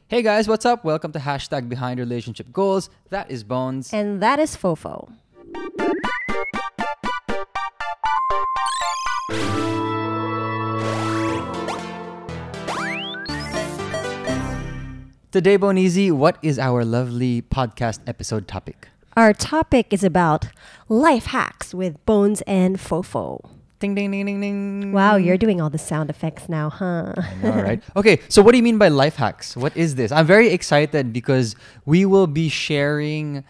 Hey guys, what's up? Welcome to Hashtag Behind Relationship Goals. That is Bones. And that is FOFO. Today, Bonizi, what is our lovely podcast episode topic? Our topic is about life hacks with Bones and FOFO. Ding, ding, ding, ding, ding. Wow, you're doing all the sound effects now, huh? All right. Okay, so what do you mean by life hacks? What is this? I'm very excited because we will be sharing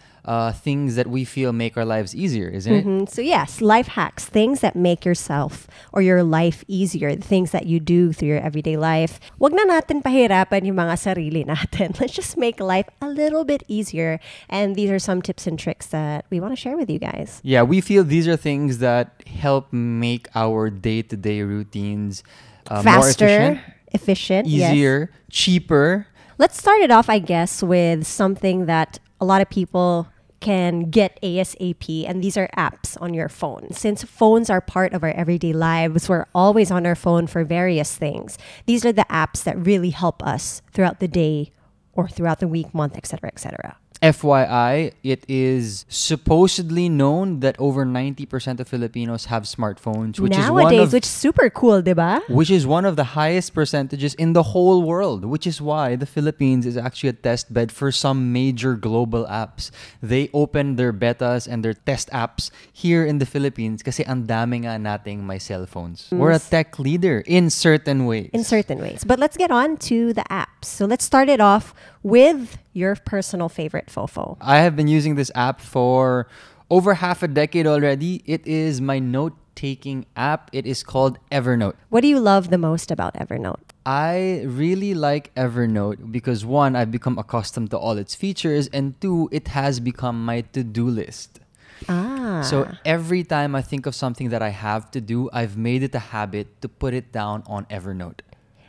things that we feel make our lives easier, isn't it? So yes, life hacks, things that make yourself or your life easier, the things that you do through your everyday life. Wag na natin pahirapan yung mga sarili natin. Let's just make life a little bit easier. And these are some tips and tricks that we want to share with you guys. Yeah, we feel these are things that help make our day-to-day routines faster, more efficient, easier, cheaper. Let's start it off, I guess, with something that a lot of people can get ASAP, and these are apps on your phone. Since phones are part of our everyday lives, we're always on our phone for various things. These are the apps that really help us throughout the day or throughout the week, month, etc., etc. FYI, it is supposedly known that over 90% of Filipinos have smartphones, which Nowadays, which is super cool, diba? Which is one of the highest percentages in the whole world, which is why the Philippines is actually a test bed for some major global apps. They open their betas and their test apps here in the Philippines kasi ang dami nga nating may cell phones. We're a tech leader in certain ways. In certain ways. But let's get on to the apps. So let's start it off with your personal favorite, FOFO. I have been using this app for over half a decade already. It is my note-taking app. It is called Evernote. What do you love the most about Evernote? I really like Evernote because one, I've become accustomed to all its features, and two, it has become my to-do list. So every time I think of something that I have to do, I've made it a habit to put it down on Evernote.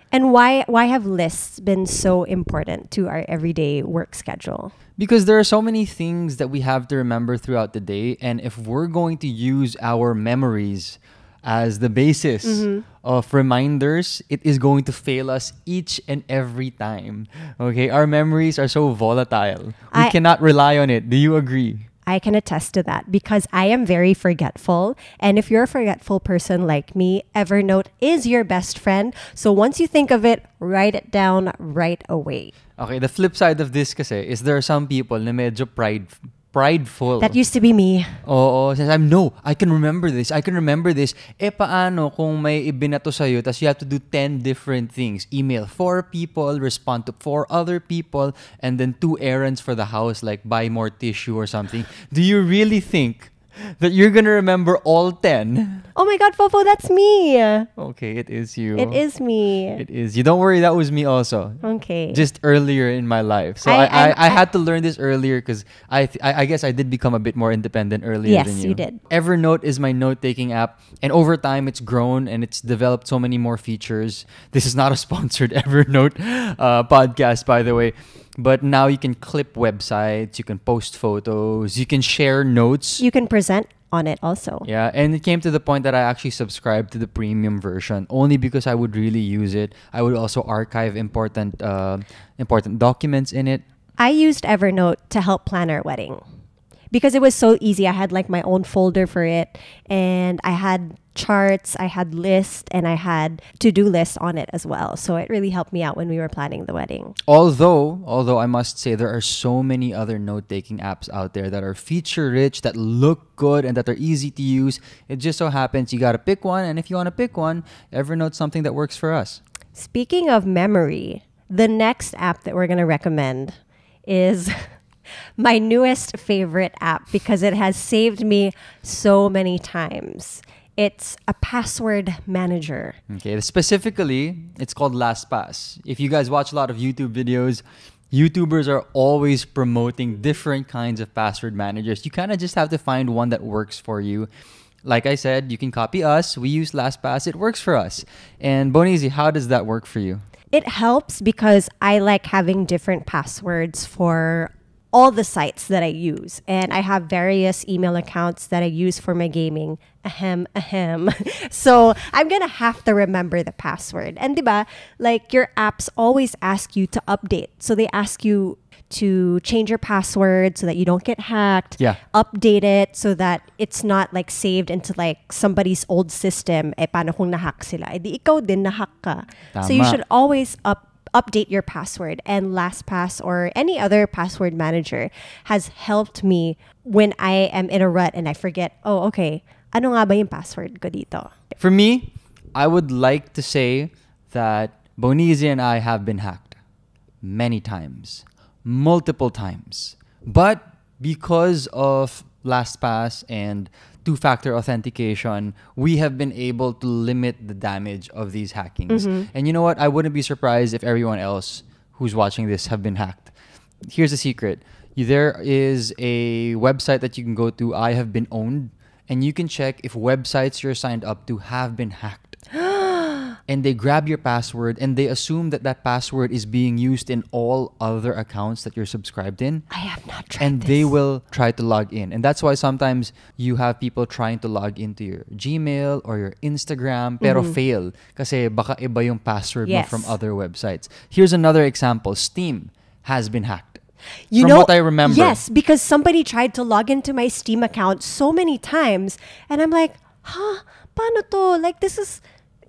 And why have lists been so important to our everyday work schedule? Because there are so many things that we have to remember throughout the day. And if we're going to use our memories as the basis of reminders, it is going to fail us each and every time. Okay? Our memories are so volatile. We cannot rely on it. Do you agree? I can attest to that because I am very forgetful. And if you're a forgetful person like me, Evernote is your best friend. So once you think of it, write it down right away. Okay, the flip side of this kasi is there are some people na medyo prideful. That used to be me. Oo, says, I can remember this. Paano kung may ibinato sa'yo, tas you have to do 10 different things. Email 4 people, respond to 4 other people, and then 2 errands for the house, like buy more tissue or something. Do you really think that you're gonna remember all 10? Oh my God, Fofo, that's me. Okay, it is you. It is me. It is you. Don't worry, that was me also. Okay. Just earlier in my life. So I had to learn this earlier because I guess I did become a bit more independent earlier than you. Yes, you did. Evernote is my note-taking app. And over time, it's grown and it's developed so many more features. This is not a sponsored Evernote podcast, by the way. But now you can clip websites, you can post photos, you can share notes. You can present on it also. Yeah, and it came to the point that I actually subscribed to the premium version only because I would really use it. I would also archive important documents in it. I used Evernote to help plan our wedding because it was so easy. I had like my own folder for it, and I had charts, I had lists, and I had to-do lists on it as well. So it really helped me out when we were planning the wedding. Although I must say there are so many other note-taking apps out there that are feature-rich, that look good, and that are easy to use. It just so happens you got to pick one, and if you want to pick one, Evernote's something that works for us. Speaking of memory, the next app that we're going to recommend is my newest favorite app because it has saved me so many times. It's a password manager. Okay, specifically, it's called LastPass. If you guys watch a lot of YouTube videos, YouTubers are always promoting different kinds of password managers. You kind of just have to find one that works for you. Like I said, you can copy us. We use LastPass. It works for us. And Bonizi, how does that work for you? It helps because I like having different passwords for all the sites that I use. And I have various email accounts that I use for my gaming. Ahem, ahem. So I'm going to have to remember the password. And diba, like your apps always ask you to update. So they ask you to change your password so that you don't get hacked. Yeah. Update it so that it's not like saved into like somebody's old system. Eh, paano kung nahack sila? Eh, di ikaw din nahack ka. So you Tama. should always update your password. And LastPass or any other password manager has helped me when I am in a rut and I forget, oh, okay, ano nga ba yung password ko dito? For me, I would like to say that Bonizi and I have been hacked many times. Multiple times. But because of LastPass and two-factor authentication, we have been able to limit the damage of these hackings. And you know what? I wouldn't be surprised if everyone else who's watching this have been hacked. Here's the secret. There is a website that you can go to, I have been owned, and you can check if websites you're signed up to have been hacked. And they grab your password and they assume that that password is being used in all other accounts that you're subscribed in. I have not tried And this. they will try to log in. And that's why sometimes you have people trying to log into your Gmail or your Instagram pero fail kasi baka iba yung password mo Yes. from other websites. Here's another example. Steam has been hacked. You From know, what I remember. Yes, because somebody tried to log into my Steam account so many times. And I'm like, paano to? Like,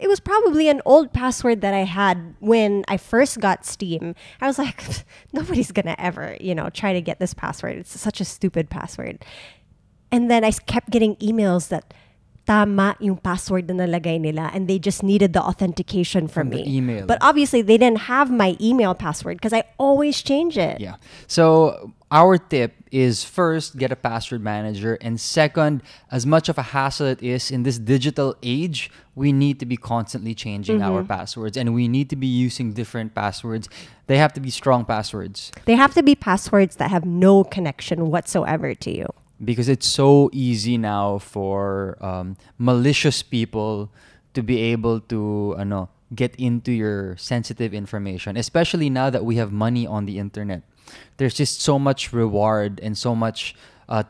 it was probably an old password that I had when I first got Steam. I was like, nobody's going to ever, try to get this password. It's such a stupid password. And then I kept getting emails that tama yung password na nalagay nila and they just needed the authentication from me. the email. But obviously, they didn't have my email password because I always change it. Yeah. So our tip is first, get a password manager. And second, as much of a hassle it is in this digital age, we need to be constantly changing our passwords and we need to be using different passwords. They have to be strong passwords. They have to be passwords that have no connection whatsoever to you. Because it's so easy now for malicious people to be able to get into your sensitive information, especially now that we have money on the internet. There's just so much reward and so much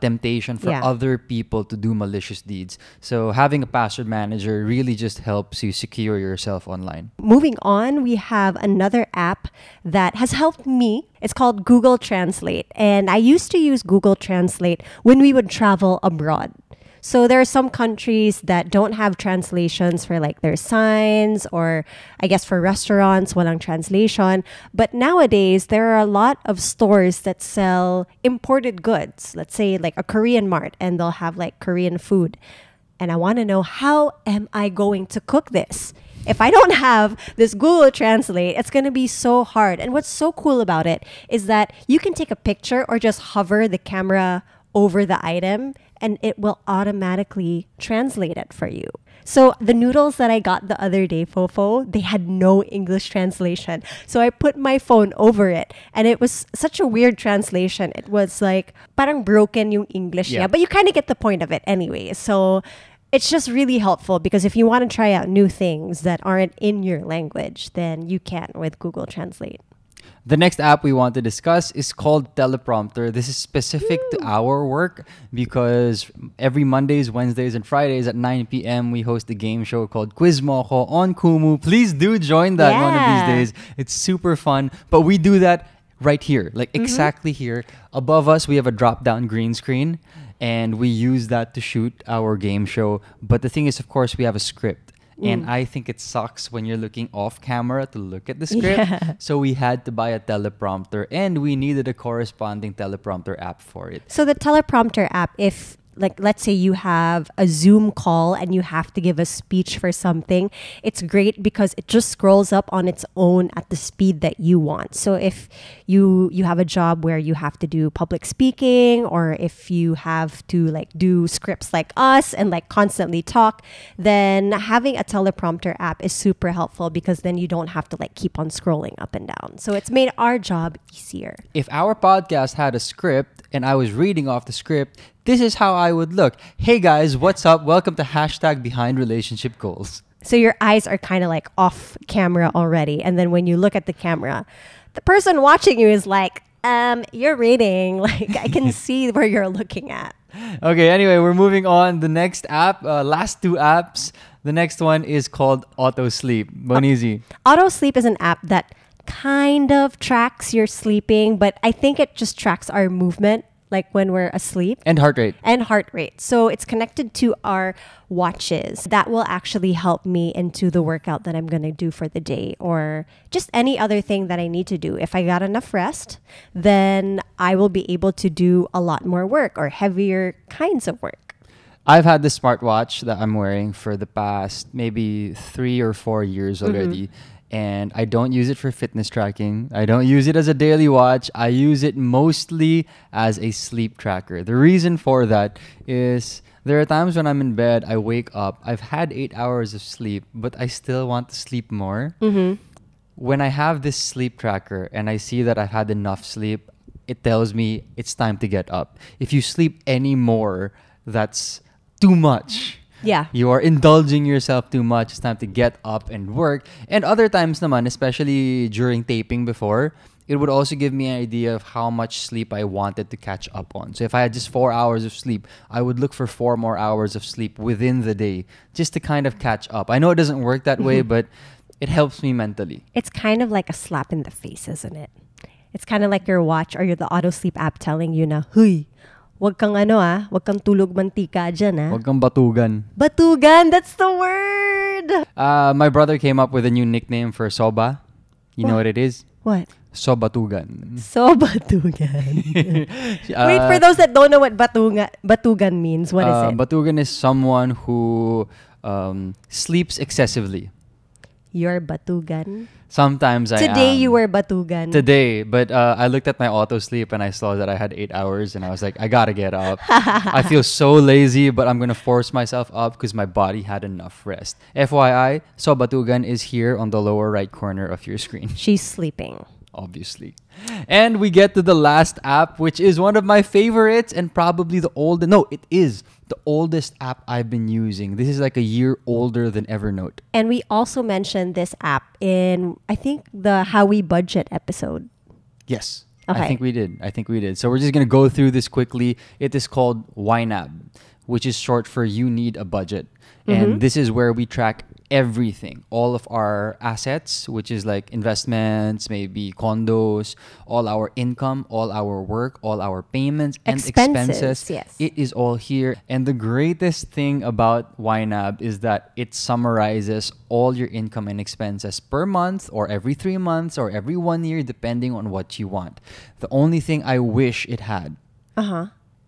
temptation for other people to do malicious deeds. So having a password manager really just helps you secure yourself online. Moving on, we have another app that has helped me. It's called Google Translate. And I used to use Google Translate when we would travel abroad. So there are some countries that don't have translations for like their signs or I guess for restaurants, walang translation. But nowadays, there are a lot of stores that sell imported goods. Let's say like a Korean mart and they'll have like Korean food. And I want to know, how am I going to cook this? If I don't have this Google Translate, it's going to be so hard. And what's so cool about it is that you can take a picture or just hover the camera over the item and it will automatically translate it for you. So the noodles that I got the other day, FOFO, they had no English translation. So I put my phone over it and it was such a weird translation. It was like parang broken yung English niya, but you kind of get the point of it anyway. So it's just really helpful because if you want to try out new things that aren't in your language, then you can with Google Translate. The next app we want to discuss is called Teleprompter. This is specific to our work because every Mondays, Wednesdays, and Fridays at 9 p.m. we host a game show called Quiz Moko on Kumu. Please do join that one of these days. It's super fun. But we do that right here, like exactly here. Above us, we have a drop-down green screen and we use that to shoot our game show. But the thing is, of course, we have a script. And I think it sucks when you're looking off camera to look at the script. Yeah. So we had to buy a teleprompter and we needed a corresponding teleprompter app for it. So the Teleprompter app, if like let's say you have a Zoom call and you have to give a speech for something, it's great because it just scrolls up on its own at the speed that you want. So if you have a job where you have to do public speaking or if you have to like do scripts like us and like constantly talk, then having a teleprompter app is super helpful because then you don't have to like keep on scrolling up and down. So it's made our job easier. If our podcast had a script and I was reading off the script, this is how I would look. Hey guys, what's up? Welcome to #BehindRelationshipGoals. So your eyes are kind of like off camera already. And then when you look at the camera, the person watching you is like, You're reading. Like, I can see where you're looking at. Okay, anyway, we're moving on. The next app, last two apps. The next one is called Auto Sleep. Bonizi. Auto Sleep is an app that kind of tracks your sleeping, but I think it just tracks our movement, like when we're asleep. And heart rate. And heart rate. So it's connected to our watches. That will actually help me into the workout that I'm going to do for the day or just any other thing that I need to do. If I got enough rest, then I will be able to do a lot more work or heavier kinds of work. I've had the smartwatch that I'm wearing for the past maybe 3 or 4 years already. And I don't use it for fitness tracking. I don't use it as a daily watch. I use it mostly as a sleep tracker. The reason for that is there are times when I'm in bed, I wake up, I've had 8 hours of sleep, but I still want to sleep more. When I have this sleep tracker and I see that I've had enough sleep, it tells me it's time to get up. If you sleep any more, that's too much. Yeah. You are indulging yourself too much. It's time to get up and work. And other times naman, especially during taping before, it would also give me an idea of how much sleep I wanted to catch up on. So if I had just 4 hours of sleep, I would look for 4 more hours of sleep within the day just to kind of catch up. I know it doesn't work that way, but it helps me mentally. It's kind of like a slap in the face, isn't it? It's kind of like your watch or the auto sleep app telling you na, "Huy, wag kang wag kang tulog mantika dyan Wag kang batugan. Batugan, that's the word. My brother came up with a new nickname for soba. You know what it is? What? Sobatugan. Batugan. Wait, for those that don't know what batugan means, what is it? Batugan is someone who sleeps excessively. You're batugan? Sometimes I am. Today you were batugan. Today, but I looked at my auto sleep and I saw that I had 8 hours and I was like, I gotta get up. I feel so lazy, but I'm gonna force myself up because my body had enough rest. FYI, so Batugan is here on the lower right corner of your screen. She's sleeping. Obviously. And we get to the last app, which is one of my favorites and probably the oldest. No, it is the oldest app I've been using. This is like a year older than Evernote. And we also mentioned this app in, I think, the How We Budget episode. Yes. Okay. I think we did. So we're just going to go through this quickly. It is called YNAB, which is short for You Need a Budget. And this is where we track everything, all of our assets, which is like investments, maybe condos, all our income, all our work, all our payments and expenses. Yes. It is all here. And the greatest thing about YNAB is that it summarizes all your income and expenses per month or every 3 months or every 1 year, depending on what you want. The only thing I wish it had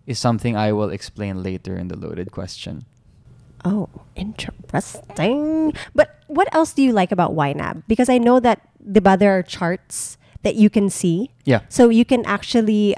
is something I will explain later in the loaded question. Oh, interesting. But what else do you like about YNAB? Because I know that there are charts that you can see. Yeah. So you can actually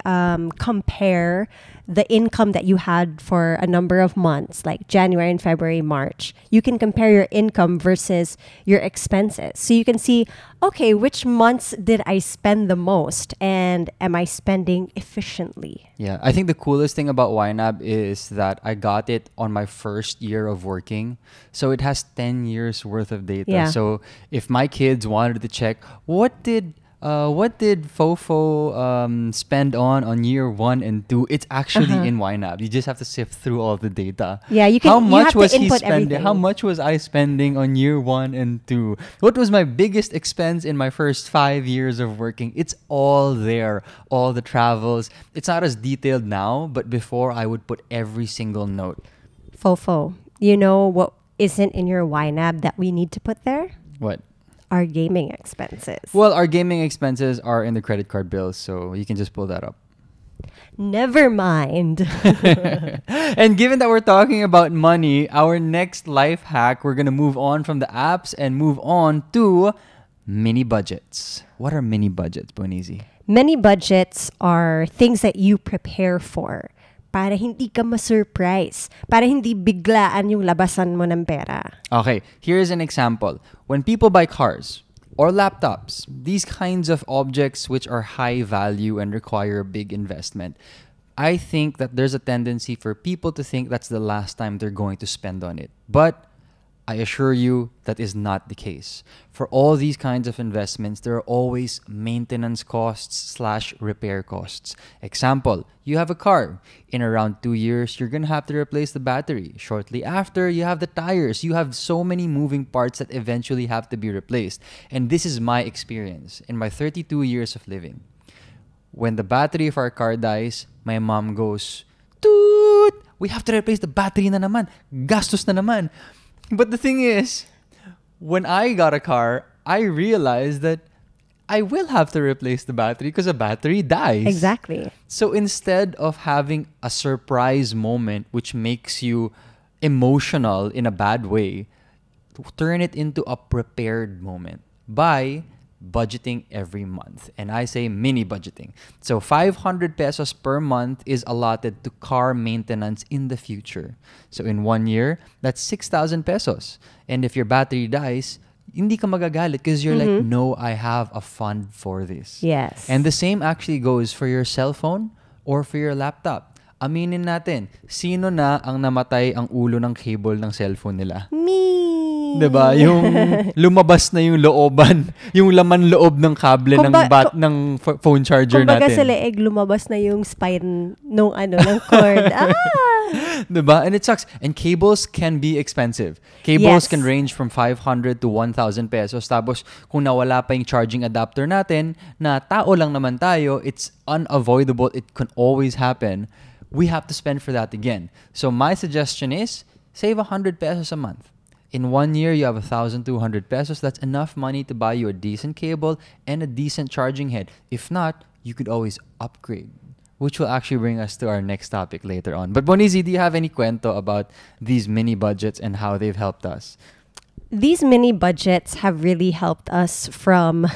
compare the income that you had for a number of months, like January and February, March. You can compare your income versus your expenses. So you can see, okay, which months did I spend the most and am I spending efficiently? Yeah, I think the coolest thing about YNAB is that I got it on my first year of working. So it has 10 years worth of data. Yeah. So if my kids wanted to check, what did FOFO spend on year 1 and 2? It's actually in YNAB. You just have to sift through all the data. Yeah, you can. How much you have was to he input spending? everything. How much was I spending on year 1 and 2? What was my biggest expense in my first 5 years of working? It's all there. All the travels. It's not as detailed now, but before I would put every single note. FOFO, you know what isn't in your YNAB that we need to put there? What? Our gaming expenses. Well, our gaming expenses are in the credit card bills, so you can just pull that up. Never mind. And given that we're talking about money, our next life hack, we're going to move on from the apps and move on to mini budgets. What are mini budgets, Bonizi? Mini budgets are things that you prepare for para hindi ka ma-surprise, para hindi biglaan yung labasan mo ng pera. Okay, here's an example. When people buy cars or laptops, these kinds of objects which are high value and require a big investment, I think that there's a tendency for people to think that's the last time they're going to spend on it. But I assure you that is not the case. For all these kinds of investments, there are always maintenance costs / repair costs. Example, you have a car. In around 2 years, you're going to have to replace the battery. Shortly after, you have the tires. You have so many moving parts that eventually have to be replaced. And this is my experience in my 32 years of living. When the battery of our car dies, my mom goes, "Toot! We have to replace the battery na naman. Gastos na naman." But the thing is, when I got a car, I realized that I will have to replace the battery because the battery dies. Exactly. So instead of having a surprise moment which makes you emotional in a bad way, turn it into a prepared moment by budgeting every month. And I say mini budgeting. So 500 pesos per month is allotted to car maintenance in the future. So in 1 year, that's 6,000 pesos. And if your battery dies, hindi ka magagalit because you're like, no, I have a fund for this. Yes. And the same actually goes for your cell phone or for your laptop. Aminin natin, sino na ang namatay ang ulo ng cable ng cellphone nila? Me. 'Di ba? Yung lumabas na yung looban, yung laman loob ng kable ng phone charger kumbaga natin. Kumbaga sa leeg, lumabas na yung spine ng cord. 'Di ba? And it sucks. And cables can be expensive. Cables Yes. can range from 500 to 1,000 pesos. Tapos kung nawala pa yung charging adapter natin, na tao lang naman tayo, it's unavoidable. It can always happen. We have to spend for that again. So my suggestion is save 100 pesos a month. In 1 year, you have 1,200 pesos. That's enough money to buy you a decent cable and a decent charging head. If not, you could always upgrade, which will actually bring us to our next topic later on. But Bonizi, do you have any cuento about these mini budgets and how they've helped us? These mini budgets have really helped us from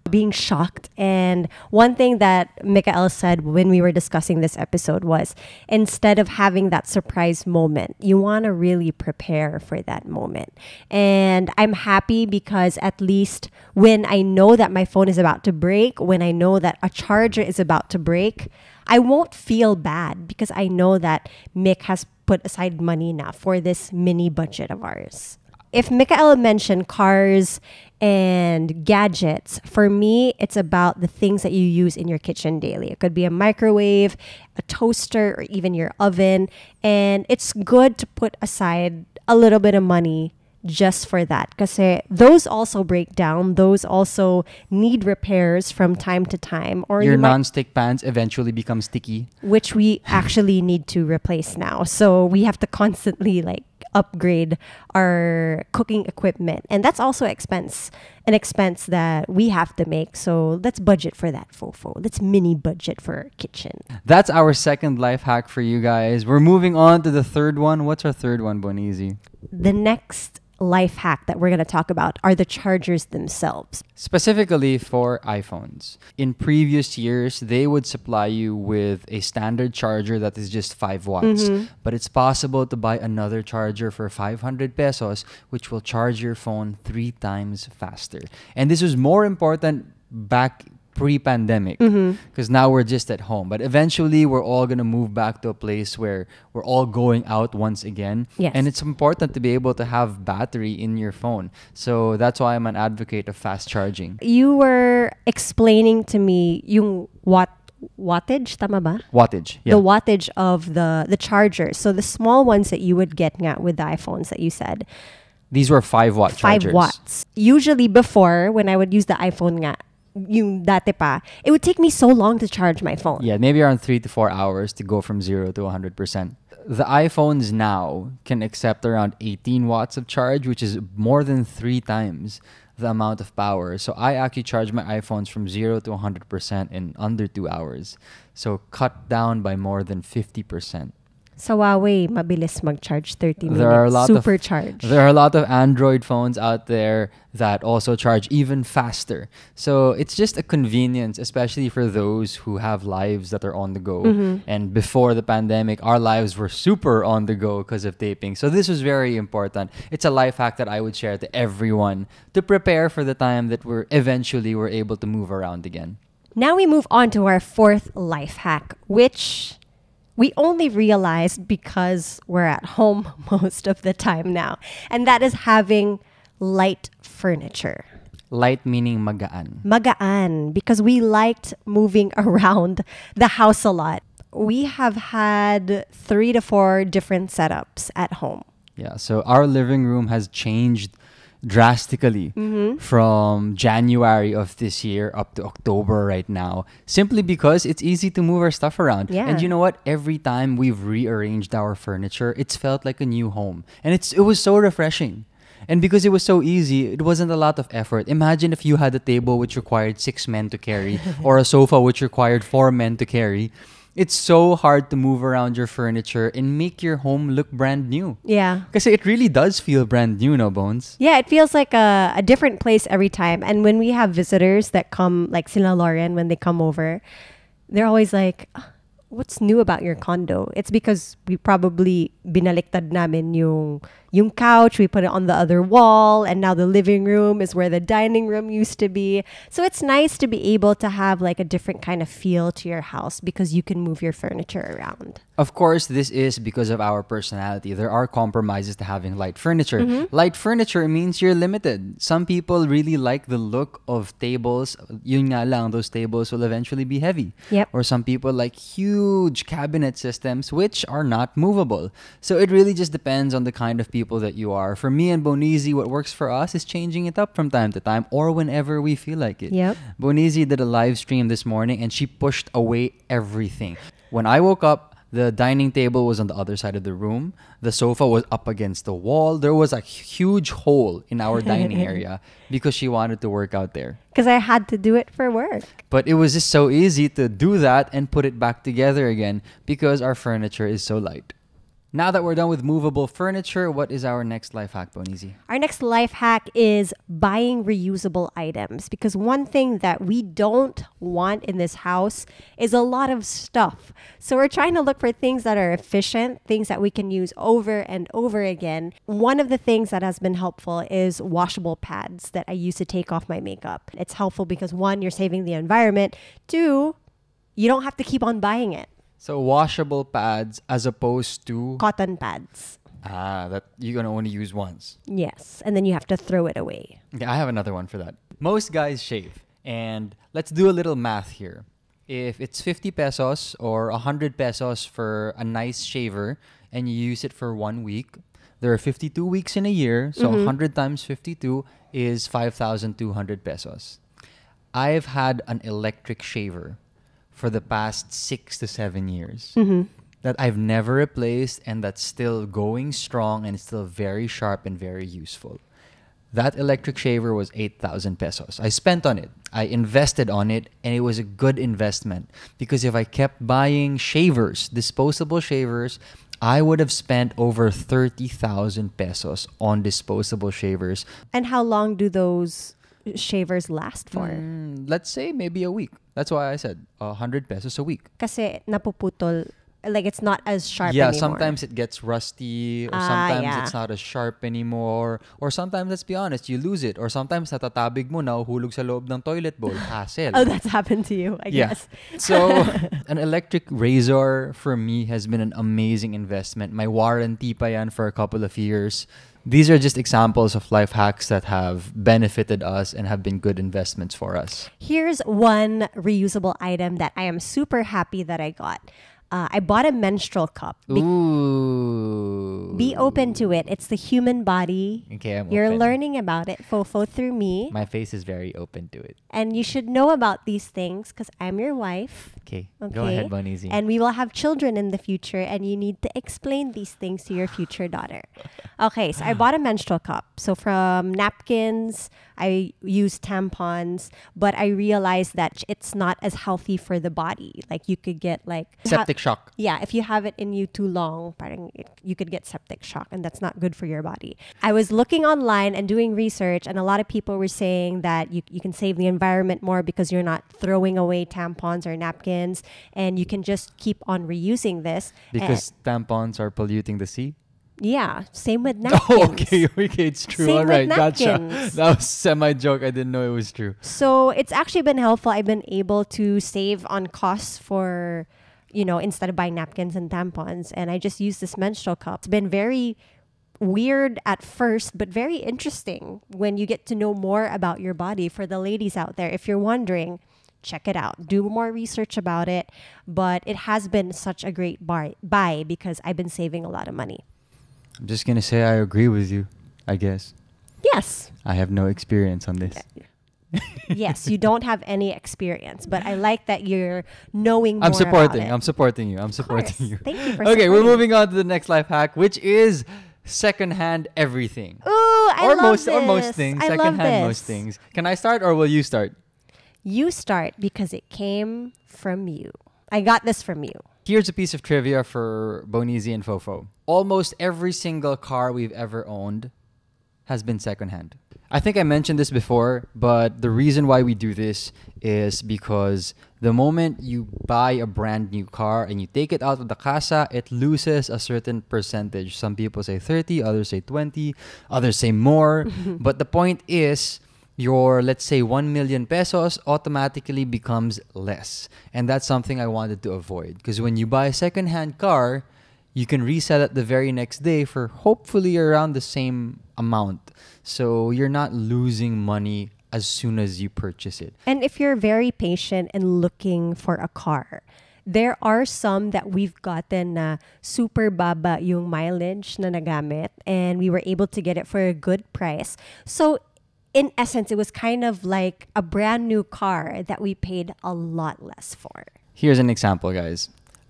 being shocked. And one thing that Mikael said when we were discussing this episode was, instead of having that surprise moment, you want to really prepare for that moment. And I'm happy because at least when I know that my phone is about to break, when I know that a charger is about to break, I won't feel bad because I know that Mick has put aside money now for this mini budget of ours. If Mikael mentioned cars and gadgets, for me, it's about the things that you use in your kitchen daily. It could be a microwave, a toaster, or even your oven. And it's good to put aside a little bit of money just for that. Because those also break down. Those also need repairs from time to time. Or your non-stick pans eventually become sticky. Which we actually need to replace now. So we have to constantly upgrade our cooking equipment, and that's also an expense that we have to make. So let's budget for that, FOFO. Let's mini budget for our kitchen. That's our second life hack for you guys. We're moving on to the third one. What's our third one, Bonizi? The next life hack that we're going to talk about are the chargers themselves. Specifically for iPhones. In previous years, they would supply you with a standard charger that is just 5 watts. But it's possible to buy another charger for 500 pesos, which will charge your phone 3 times faster. And this was more important back pre-pandemic because now we're just at home, but eventually we're all going to move back to a place where we're all going out once again. Yes. And it's important to be able to have battery in your phone, so that's why I'm an advocate of fast charging. You were explaining to me yung wattage, tama ba? Wattage, yeah. The wattage of the charger. So the small ones that you would get with the iPhones that you said, these were 5-watt chargers. 5 watts. Usually before, when I would use the iPhone nga, yung dati pa, it would take me so long to charge my phone. Yeah, maybe around 3 to 4 hours to go from 0 to 100%. The iPhones now can accept around 18 watts of charge, which is more than 3 times the amount of power. So I actually charge my iPhones from 0 to 100% in under 2 hours. So cut down by more than 50%. Sa Huawei, mabilis mag-charge 30 minutes. There are a lot of Android phones out there that also charge even faster. So it's just a convenience, especially for those who have lives that are on the go. And before the pandemic, our lives were super on the go because of taping. So this was very important. It's a life hack that I would share to everyone to prepare for the time that we're able to move around again. Now we move on to our fourth life hack, which we only realized because we're at home most of the time now. And that is having light furniture. Light meaning magaan. Magaan, because we liked moving around the house a lot. We have had 3 to 4 different setups at home. Yeah, so our living room has changed drastically from January of this year up to October right now, simply because it's easy to move our stuff around. Yeah. And you know what? Every time we've rearranged our furniture, it's felt like a new home. And it was so refreshing. And because it was so easy, it wasn't a lot of effort. Imagine if you had a table which required 6 men to carry or a sofa which required 4 men to carry. It's so hard to move around your furniture and make your home look brand new. Yeah. Because it really does feel brand new, no, Bones? Yeah, it feels like a different place every time. And when we have visitors that come, like Sila Lauren, when they come over, they're always like, what's new about your condo? It's because we probably binaliktad namin yung couch, we put it on the other wall, and now the living room is where the dining room used to be. So it's nice to be able to have like a different kind of feel to your house because you can move your furniture around. Of course, this is because of our personality. There are compromises to having light furniture. Light furniture means you're limited. Some people really like the look of tables. Yun nga lang, those tables will eventually be heavy. Yep. Or some people like huge cabinet systems which are not movable. So it really just depends on the kind of people that you are. For me and Bonizi, what works for us is changing it up from time to time or whenever we feel like it. Yep. Bonizi did a live stream this morning and she pushed away everything. When I woke up, the dining table was on the other side of the room. The sofa was up against the wall. There was a huge hole in our dining area because she wanted to work out there. Because I had to do it for work. But it was just so easy to do that and put it back together again because our furniture is so light. Now that we're done with movable furniture, what is our next life hack, Bonizi? Our next life hack is buying reusable items, because one thing that we don't want in this house is a lot of stuff. So we're trying to look for things that are efficient, things that we can use over and over again. One of the things that has been helpful is washable pads that I use to take off my makeup. It's helpful because 1, you're saving the environment. 2, you don't have to keep on buying it. So washable pads as opposed to Cotton pads. that you're gonna only use once. Yes, and then you have to throw it away. Okay, I have another one for that. Most guys shave, and let's do a little math here. If it's 50 pesos or 100 pesos for a nice shaver, and you use it for 1 week, there are 52 weeks in a year, so 100 times 52 is 5,200 pesos. I've had an electric shaver for the past 6 to 7 years that I've never replaced, and that's still going strong and it's still very sharp and very useful. That electric shaver was 8,000 pesos. I spent on it. I invested on it, and it was a good investment because if I kept buying shavers, disposable shavers, I would have spent over 30,000 pesos on disposable shavers. And how long do those shavers last for? Let's say maybe a week. That's why I said 100 pesos a week. Kasi napuputol, like it's not as sharp Yeah, anymore. sometimes it gets rusty, or sometimes yeah. it's not as sharp anymore, or sometimes, let's be honest, you lose it, or sometimes natatabig mo, nahuhulog sa loob ng toilet bowl. Hassle. Oh, that's happened to you, I guess. So an electric razor for me has been an amazing investment. My warranty pa yan for a couple of years. These are just examples of life hacks that have benefited us and have been good investments for us. Here's one reusable item that I am super happy that I got. I bought a menstrual cup. Ooh. Be open to it. It's the human body. Okay, I'm You're open. learning about it, FOFO, through me. My face is very open to it. And you should know about these things because I'm your wife. Okay, go ahead, Bonizi. And we will have children in the future, and you need to explain these things to your future daughter. Okay, so I bought a menstrual cup. So from napkins, I use tampons, but I realized that it's not as healthy for the body. Like you could get like Septic shock. Yeah, if you have it in you too long, you could get septic shock, and that's not good for your body. I was looking online and doing research, and a lot of people were saying that you can save the environment more because you're not throwing away tampons or napkins, and you can just keep on reusing this. Because tampons are polluting the sea? Yeah, same with napkins. Oh, okay, it's true. Same All with right, gotcha. napkins. That was semi-joke. I didn't know it was true. So it's actually been helpful. I've been able to save on costs for instead of buying napkins and tampons. And I just use this menstrual cup. It's been very weird at first, but very interesting when you get to know more about your body. For the ladies out there, if you're wondering, check it out. Do more research about it. But it has been such a great buy because I've been saving a lot of money. I'm just going to say I agree with you, I guess. Yes. I have no experience on this. Yes, you don't have any experience, but I like that you're knowing more I'm supporting you. Thank you for Okay, we're supporting. moving on to the next life hack, which is secondhand everything. Ooh, I love this. Or most things. I love Secondhand this. most things. Can I start or will you start? You start because it came from you. I got this from you. Here's a piece of trivia for Bonizi and FOFO. Almost every single car we've ever owned has been secondhand. I think I mentioned this before, but the reason why we do this is because the moment you buy a brand new car and you take it out of the casa, it loses a certain percentage. Some people say 30, others say 20, others say more. But the point is, your, let's say, 1 million pesos automatically becomes less. And that's something I wanted to avoid. Because when you buy a secondhand car, you can resell it the very next day for hopefully around the same amount. So you're not losing money as soon as you purchase it. And if you're very patient and looking for a car, there are some that we've gotten na super baba yung mileage na nagamit, and we were able to get it for a good price. So in essence, it was kind of like a brand new car that we paid a lot less for. Here's an example, guys.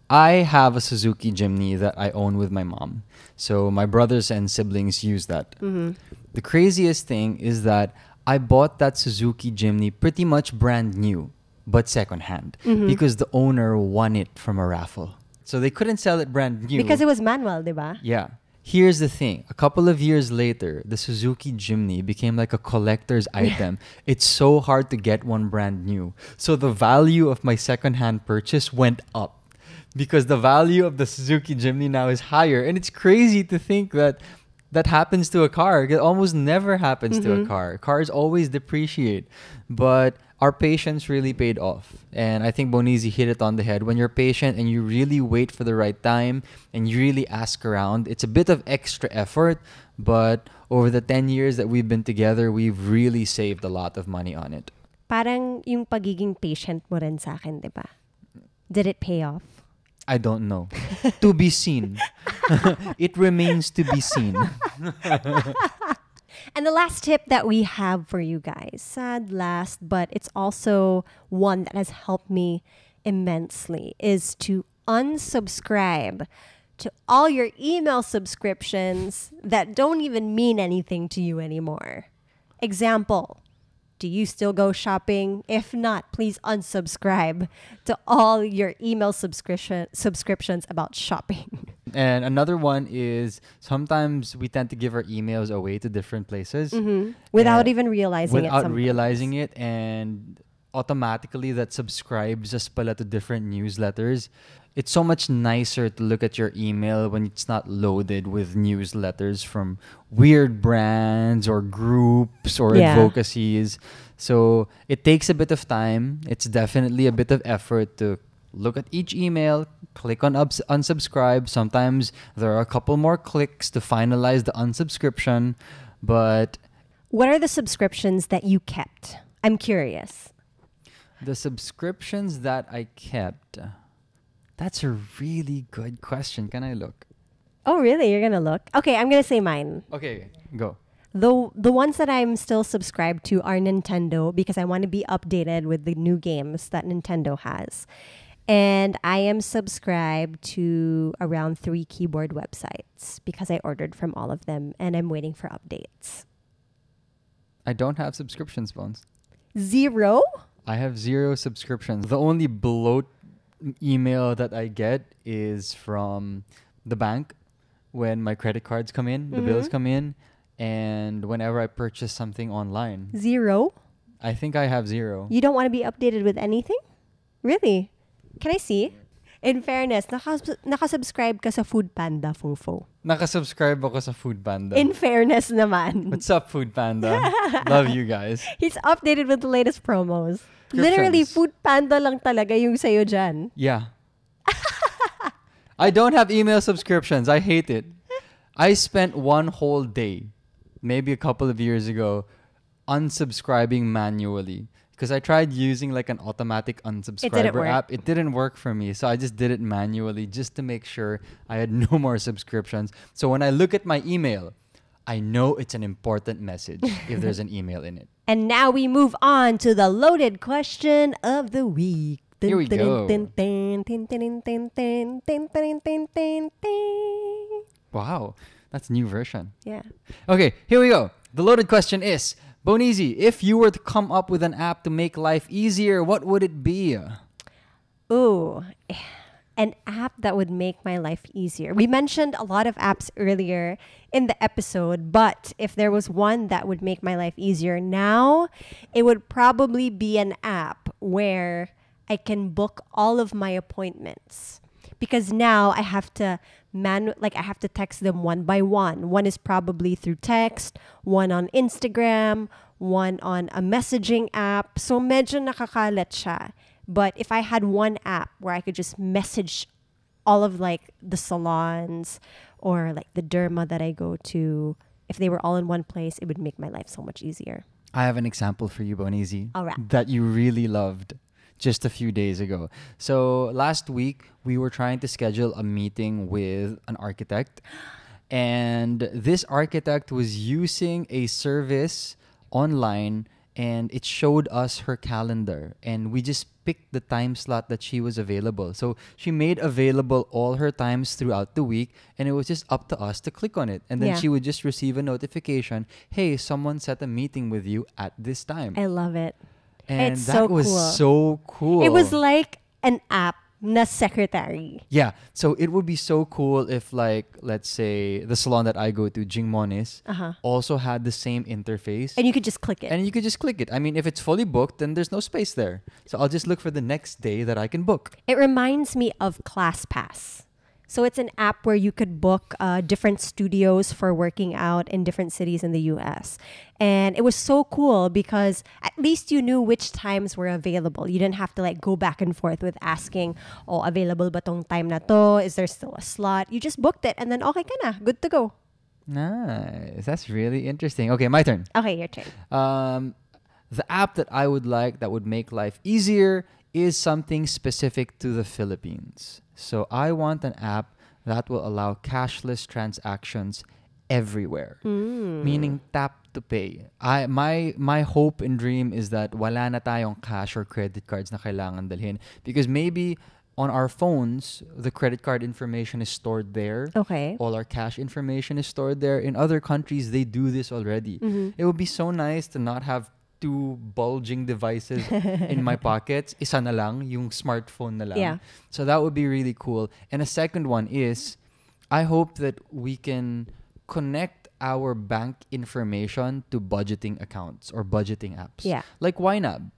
I have a Suzuki Jimny that I own with my mom. So my brothers and siblings use that. The craziest thing is that I bought that Suzuki Jimny pretty much brand new, but secondhand, because the owner won it from a raffle. So they couldn't sell it brand new. Because it was manual, diba? Yeah. Here's the thing. A couple of years later, the Suzuki Jimny became like a collector's item. It's so hard to get one brand new. So the value of my secondhand purchase went up because the value of the Suzuki Jimny now is higher. And it's crazy to think that that happens to a car. It almost never happens to a car. Cars always depreciate. But our patience really paid off. And I think Bonizi hit it on the head. When you're patient and you really wait for the right time and you really ask around, it's a bit of extra effort. But over the 10 years that we've been together, we've really saved a lot of money on it. Parang yung pagiging patient mo rin sa akin, diba? Did it pay off? I don't know. To be seen. It remains to be seen. And the last tip that we have for you guys, sad last, but it's also one that has helped me immensely, is to unsubscribe to all your email subscriptions that don't even mean anything to you anymore. Example, do you still go shopping? If not, please unsubscribe to all your email subscriptions about shopping. And another one is sometimes we tend to give our emails away to different places. Without even realizing it. Without realizing it, and automatically that subscribes us pala to different newsletters. It's so much nicer to look at your email when it's not loaded with newsletters from weird brands or groups or advocacies. So it takes a bit of time. It's definitely a bit of effort to look at each email, click on unsubscribe. Sometimes there are a couple more clicks to finalize the unsubscription. But what are the subscriptions that you kept? I'm curious. The subscriptions that I kept... That's a really good question. Can I look? Oh, really? You're going to look? Okay, I'm going to say mine. Okay, go. The ones that I'm still subscribed to are Nintendo because I want to be updated with the new games that Nintendo has. And I am subscribed to around 3 keyboard websites because I ordered from all of them and I'm waiting for updates. I don't have subscriptions, Bones. 0? I have 0 subscriptions. The only Bloat email that I get is from the bank when my credit cards come in, the bills come in, and whenever I purchase something online. 0? I think I have 0. You don't want to be updated with anything? Really? Can I see? In fairness, nakasubscribe ka sa Food Panda, FOFO. Nakasubscribe ako sa Food Panda. In fairness naman. What's up, Food Panda? Love you guys. He's updated with the latest promos. Literally, Food Panda lang talaga yung sa'yo dyan. Yeah. I don't have email subscriptions. I hate it. I spent one whole day, maybe a couple of years ago, unsubscribing manually. Because I tried using like an automatic unsubscriber app. It didn't work for me. So I just did it manually just to make sure I had no more subscriptions. So when I look at my email, I know it's an important message if there's an email in it. And now we move on to the loaded question of the week. Here we go. Wow, that's a new version. Yeah. Okay, here we go. The loaded question is, Bonizi, if you were to come up with an app to make life easier, what would it be? Ooh, an app that would make my life easier. We mentioned a lot of apps earlier in the episode, but if there was one that would make my life easier now, it would probably be an app where I can book all of my appointments. Because now I have to I have to text them one by one. One is probably through text, one on Instagram, one on a messaging app. So medyo nakakalat siya. But if I had one app where I could just message all of like the salons or like the derma that I go to, if they were all in one place, it would make my life so much easier. I have an example for you, Bonizi, All right. that you really loved just a few days ago. So last week, we were trying to schedule a meeting with an architect. And this architect was using a service online and it showed us her calendar. And we just picked the time slot that she was available. So she made available all her times throughout the week and it was just up to us to click on it. And then she would just receive a notification, hey, someone set a meeting with you at this time. I love it. And it's that so was cool. so cool. It was like an app na secretary. Yeah. So it would be so cool if like, let's say the salon that I go to, Jingmonis, also had the same interface. And you could just click it. And you could just click it. I mean, if it's fully booked, then there's no space there. So I'll just look for the next day that I can book. It reminds me of LastPass. So it's an app where you could book different studios for working out in different cities in the US. And it was so cool because at least you knew which times were available. You didn't have to like go back and forth with asking, oh, available ba tong time na to? Is there still a slot? You just booked it and then okay ka na, good to go. Nice. That's really interesting. Okay, my turn. Okay, your turn. The app that I would like that would make life easier is something specific to the Philippines. So I want an app that will allow cashless transactions everywhere. Meaning tap to pay. My hope and dream is that wala na tayong cash or credit cards na kailangan dalhin. Because maybe on our phones, the credit card information is stored there. Okay. All our cash information is stored there. In other countries, they do this already. It would be so nice to not have two bulging devices in my pockets. Isa na lang, yung smartphone na lang. Yeah. So that would be really cool. And a second one is, I hope that we can connect our bank information to budgeting accounts or budgeting apps. Yeah. Like YNAB.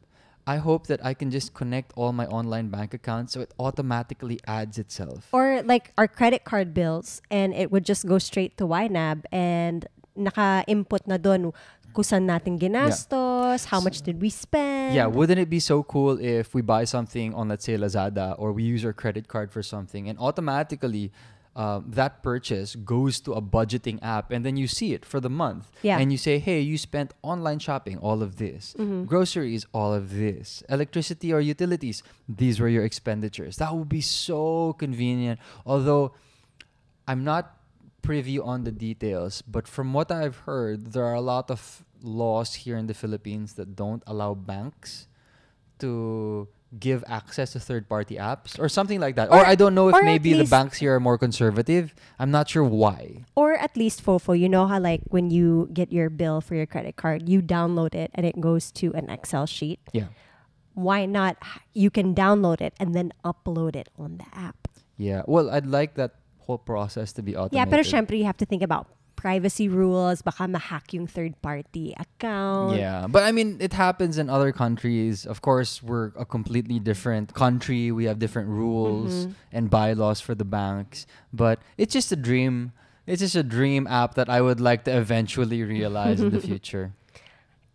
I hope that I can just connect all my online bank accounts so it automatically adds itself. Or like our credit card bills and it would just go straight to YNAB and naka-input na doon kung saan natin ginastos, how much did we spend. Yeah, wouldn't it be so cool if we buy something on, let's say, Lazada or we use our credit card for something and automatically that purchase goes to a budgeting app and then you see it for the month. Yeah. And you say, hey, you spent online shopping, all of this. Groceries, all of this. Electricity or utilities, these were your expenditures. That would be so convenient. Although I'm not privy on the details, but from what I've heard, there are a lot of laws here in the Philippines that don't allow banks to give access to third-party apps or something like that. Or I don't know if maybe the banks here are more conservative. I'm not sure why. Or at least FOFO. You know how like when you get your bill for your credit card, you download it and it goes to an Excel sheet. Yeah. Why not? You can download it and then upload it on the app. Yeah. Well, I'd like that whole process to be automated. Yeah, pero syempre you have to think about privacy rules, baka ma-hack yung third-party account. Yeah, but I mean, it happens in other countries. Of course, we're a completely different country. We have different rules and bylaws for the banks. But it's just a dream. It's just a dream app that I would like to eventually realize in the future.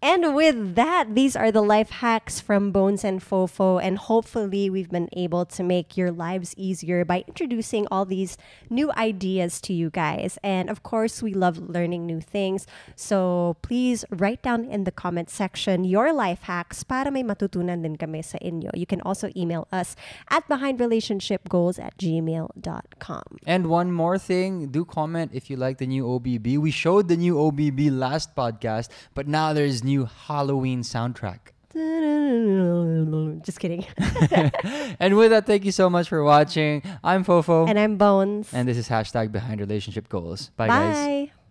And with that, these are the life hacks from Bones and Fofo. And hopefully, we've been able to make your lives easier by introducing all these new ideas to you guys. And of course, we love learning new things. So please write down in the comment section your life hacks para may matutunan din kami sa inyo. You can also email us at behindrelationshipgoals@gmail.com. And one more thing, do comment if you like the new OBB. We showed the new OBB last podcast, but now there's new Halloween soundtrack. Just kidding. And with that, thank you so much for watching. I'm Fofo. And I'm Bones. And this is #BehindRelationshipGoals. Bye, guys. Bye.